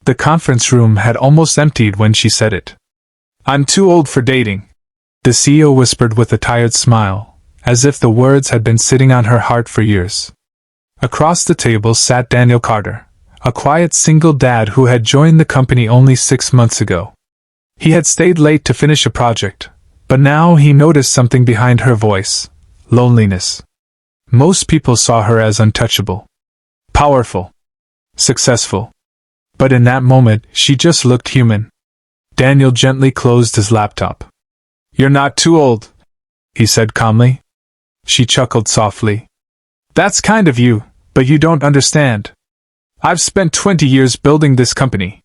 The conference room had almost emptied when she said it. "I'm too old for dating," the CEO whispered with a tired smile, as if the words had been sitting on her heart for years. Across the table sat Daniel Carter, a quiet single dad who had joined the company only 6 months ago. He had stayed late to finish a project, but now he noticed something behind her voice: loneliness. Most people saw her as untouchable, powerful, successful. But in that moment, she just looked human. Daniel gently closed his laptop. "You're not too old," he said calmly. She chuckled softly. "That's kind of you, but you don't understand. I've spent 20 years building this company.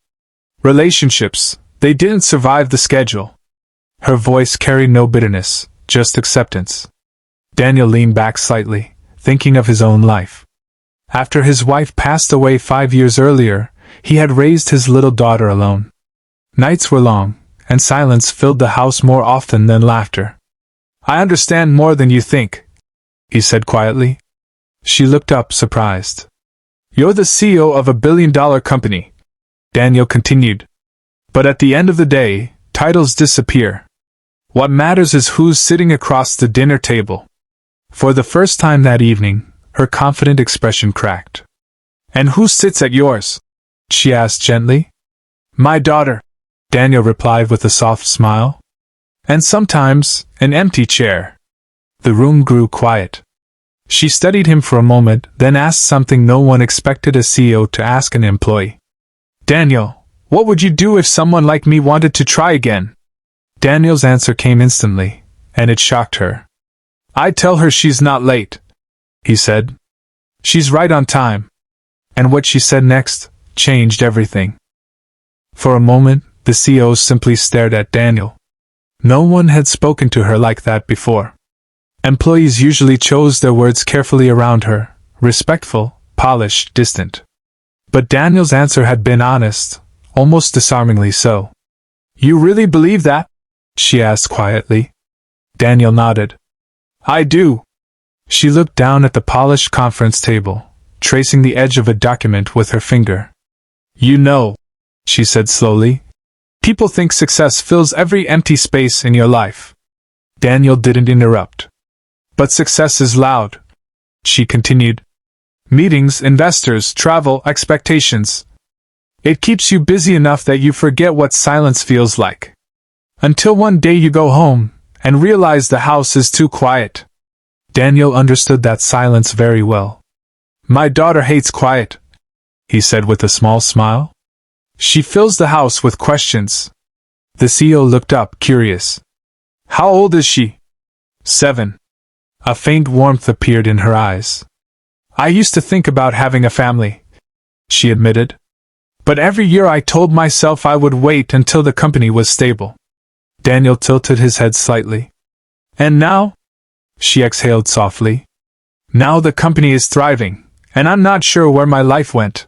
Relationships, they didn't survive the schedule." Her voice carried no bitterness, just acceptance. Daniel leaned back slightly, thinking of his own life. After his wife passed away 5 years earlier, he had raised his little daughter alone. Nights were long, and silence filled the house more often than laughter. "I understand more than you think," he said quietly. She looked up, surprised. "You're the CEO of a billion-dollar company," Daniel continued. "But at the end of the day, titles disappear. What matters is who's sitting across the dinner table." For the first time that evening, her confident expression cracked. "And who sits at yours?" she asked gently. "My daughter," Daniel replied with a soft smile. "And sometimes, an empty chair." The room grew quiet. She studied him for a moment, then asked something no one expected a CEO to ask an employee. "Daniel, what would you do if someone like me wanted to try again?" Daniel's answer came instantly, and it shocked her. "I'd tell her she's not late," he said. "She's right on time." And what she said next changed everything. For a moment, the CEO simply stared at Daniel. No one had spoken to her like that before. Employees usually chose their words carefully around her, respectful, polished, distant. But Daniel's answer had been honest, almost disarmingly so. "You really believe that?" she asked quietly. Daniel nodded. "I do." She looked down at the polished conference table, tracing the edge of a document with her finger. "You know," she said slowly, "people think success fills every empty space in your life." Daniel didn't interrupt. "But success is loud," she continued. "Meetings, investors, travel, expectations. It keeps you busy enough that you forget what silence feels like. Until one day you go home and realize the house is too quiet." Daniel understood that silence very well. "My daughter hates quiet," he said with a small smile. "She fills the house with questions." The CEO looked up, curious. "How old is she?" 7. A faint warmth appeared in her eyes. "I used to think about having a family," she admitted. "But every year I told myself I would wait until the company was stable." Daniel tilted his head slightly. "And now?" she exhaled softly. "Now the company is thriving, and I'm not sure where my life went."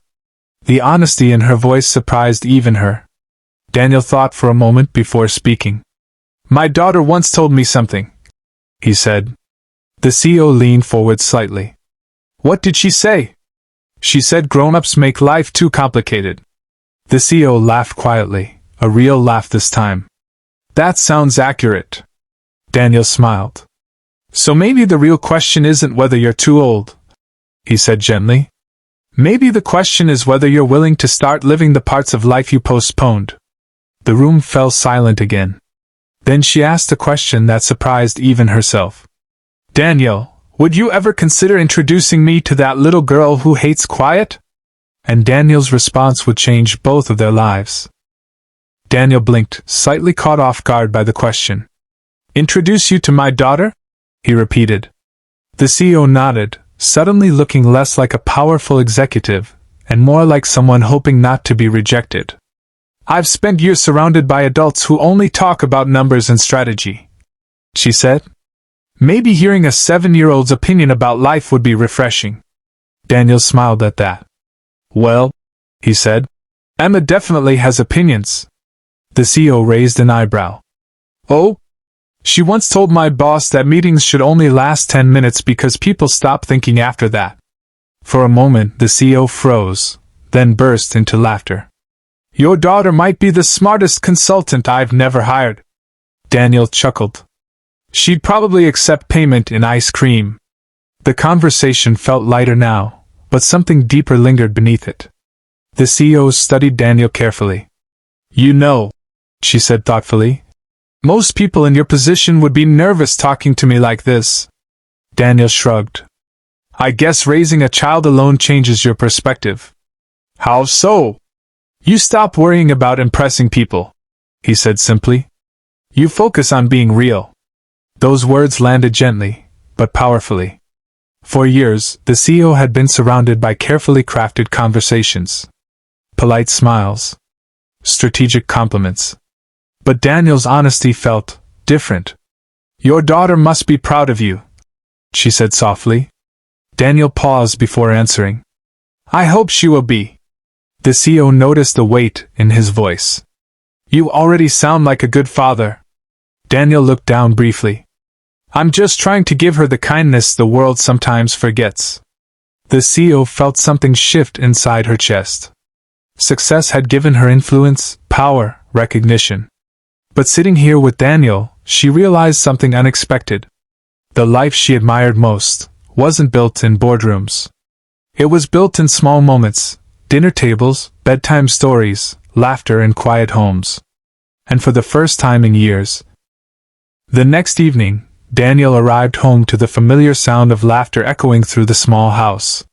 The honesty in her voice surprised even her. Daniel thought for a moment before speaking. "My daughter once told me something," he said. The CEO leaned forward slightly. "What did she say?" "She said grown-ups make life too complicated." The CEO laughed quietly, a real laugh this time. "That sounds accurate." Daniel smiled. "So maybe the real question isn't whether you're too old," he said gently. "Maybe the question is whether you're willing to start living the parts of life you postponed." The room fell silent again. Then she asked a question that surprised even herself. "Daniel, would you ever consider introducing me to that little girl who hates quiet?" And Daniel's response would change both of their lives. Daniel blinked, slightly caught off guard by the question. "Introduce you to my daughter?" he repeated. The CEO nodded, suddenly looking less like a powerful executive, and more like someone hoping not to be rejected. "I've spent years surrounded by adults who only talk about numbers and strategy," she said. "Maybe hearing a 7-year-old's opinion about life would be refreshing." Daniel smiled at that. "Well," he said, "Emma definitely has opinions." The CEO raised an eyebrow. "Oh? She once told my boss that meetings should only last 10 minutes because people stop thinking after that." For a moment the CEO froze, then burst into laughter. Your daughter might be the smartest consultant I've never hired. Daniel chuckled. She'd probably accept payment in ice cream. The conversation felt lighter now, but something deeper lingered beneath it. The CEO studied Daniel carefully. You know, she said thoughtfully, most people in your position would be nervous talking to me like this. Daniel shrugged. I guess raising a child alone changes your perspective. How so? You stop worrying about impressing people, he said simply. You focus on being real. Those words landed gently, but powerfully. For years, the CEO had been surrounded by carefully crafted conversations. Polite smiles. Strategic compliments. But Daniel's honesty felt different. Your daughter must be proud of you, she said softly. Daniel paused before answering. I hope she will be. The CEO noticed the weight in his voice. You already sound like a good father. Daniel looked down briefly. I'm just trying to give her the kindness the world sometimes forgets. The CEO felt something shift inside her chest. Success had given her influence, power, recognition. But sitting here with Daniel, she realized something unexpected. The life she admired most wasn't built in boardrooms. It was built in small moments, dinner tables, bedtime stories, laughter in quiet homes. And for the first time in years. The next evening, Daniel arrived home to the familiar sound of laughter echoing through the small house.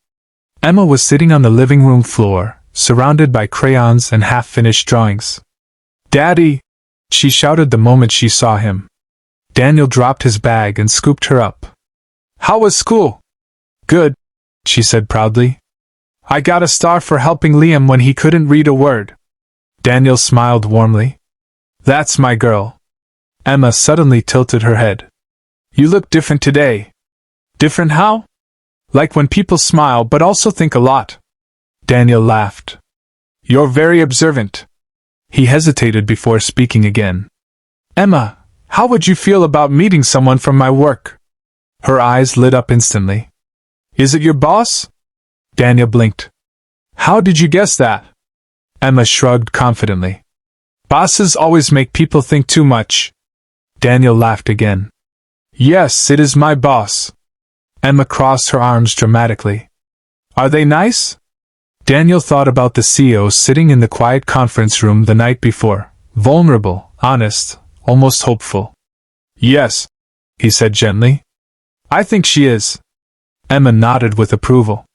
Emma was sitting on the living room floor, surrounded by crayons and half-finished drawings. Daddy! She shouted the moment she saw him. Daniel dropped his bag and scooped her up. How was school? Good, she said proudly. I got a star for helping Liam when he couldn't read a word. Daniel smiled warmly. That's my girl. Emma suddenly tilted her head. You look different today. Different how? Like when people smile but also think a lot. Daniel laughed. You're very observant. He hesitated before speaking again. Emma, how would you feel about meeting someone from my work? Her eyes lit up instantly. Is it your boss? Daniel blinked. How did you guess that? Emma shrugged confidently. Bosses always make people think too much. Daniel laughed again. Yes, it is my boss. Emma crossed her arms dramatically. Are they nice? Daniel thought about the CEO sitting in the quiet conference room the night before, vulnerable, honest, almost hopeful. Yes, he said gently. I think she is. Emma nodded with approval.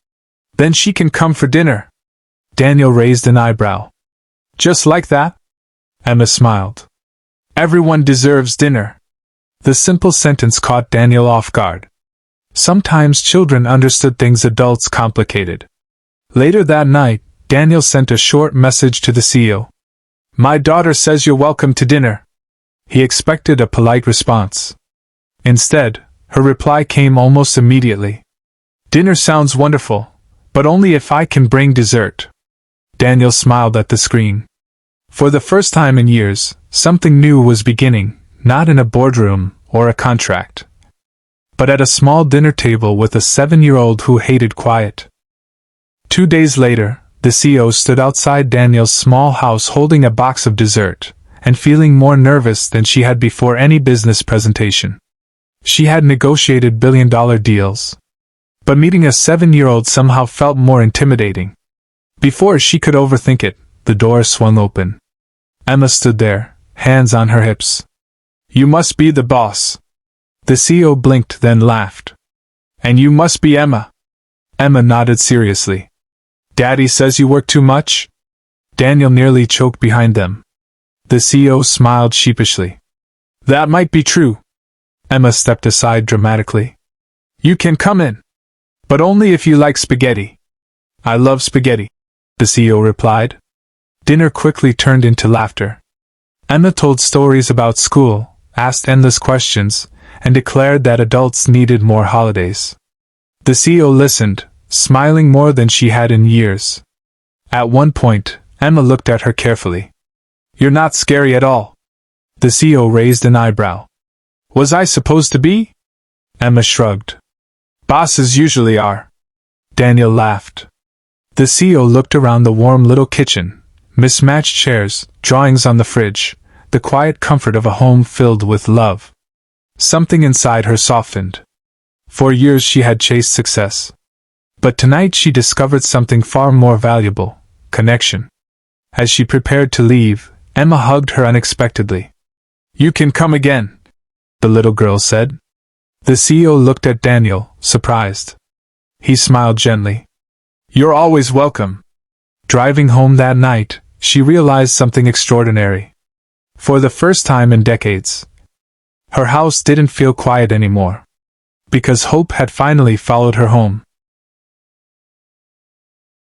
Then she can come for dinner. Daniel raised an eyebrow. Just like that? Emma smiled. Everyone deserves dinner. The simple sentence caught Daniel off guard. Sometimes children understood things adults complicated. Later that night, Daniel sent a short message to the CEO. My daughter says you're welcome to dinner. He expected a polite response. Instead, her reply came almost immediately. Dinner sounds wonderful, but only if I can bring dessert. Daniel smiled at the screen. For the first time in years, something new was beginning, not in a boardroom or a contract, but at a small dinner table with a 7-year-old who hated quiet. 2 days later, the CEO stood outside Daniel's small house holding a box of dessert, and feeling more nervous than she had before any business presentation. She had negotiated billion-dollar deals. But meeting a 7-year-old somehow felt more intimidating. Before she could overthink it, the door swung open. Emma stood there, hands on her hips. You must be the boss. The CEO blinked then laughed. And you must be Emma. Emma nodded seriously. Daddy says you work too much? Daniel nearly choked behind them. The CEO smiled sheepishly. That might be true. Emma stepped aside dramatically. You can come in. But only if you like spaghetti. I love spaghetti, the CEO replied. Dinner quickly turned into laughter. Emma told stories about school, asked endless questions, and declared that adults needed more holidays. The CEO listened, smiling more than she had in years. At one point, Emma looked at her carefully. You're not scary at all. The CEO raised an eyebrow. Was I supposed to be? Emma shrugged. Bosses usually are. Daniel laughed. The CEO looked around the warm little kitchen, mismatched chairs, drawings on the fridge, the quiet comfort of a home filled with love. Something inside her softened. For years she had chased success. But tonight she discovered something far more valuable: connection. As she prepared to leave, Emma hugged her unexpectedly. "You can come again," the little girl said. The CEO looked at Daniel, surprised. He smiled gently. "You're always welcome." Driving home that night, she realized something extraordinary. For the first time in decades, her house didn't feel quiet anymore. Because hope had finally followed her home.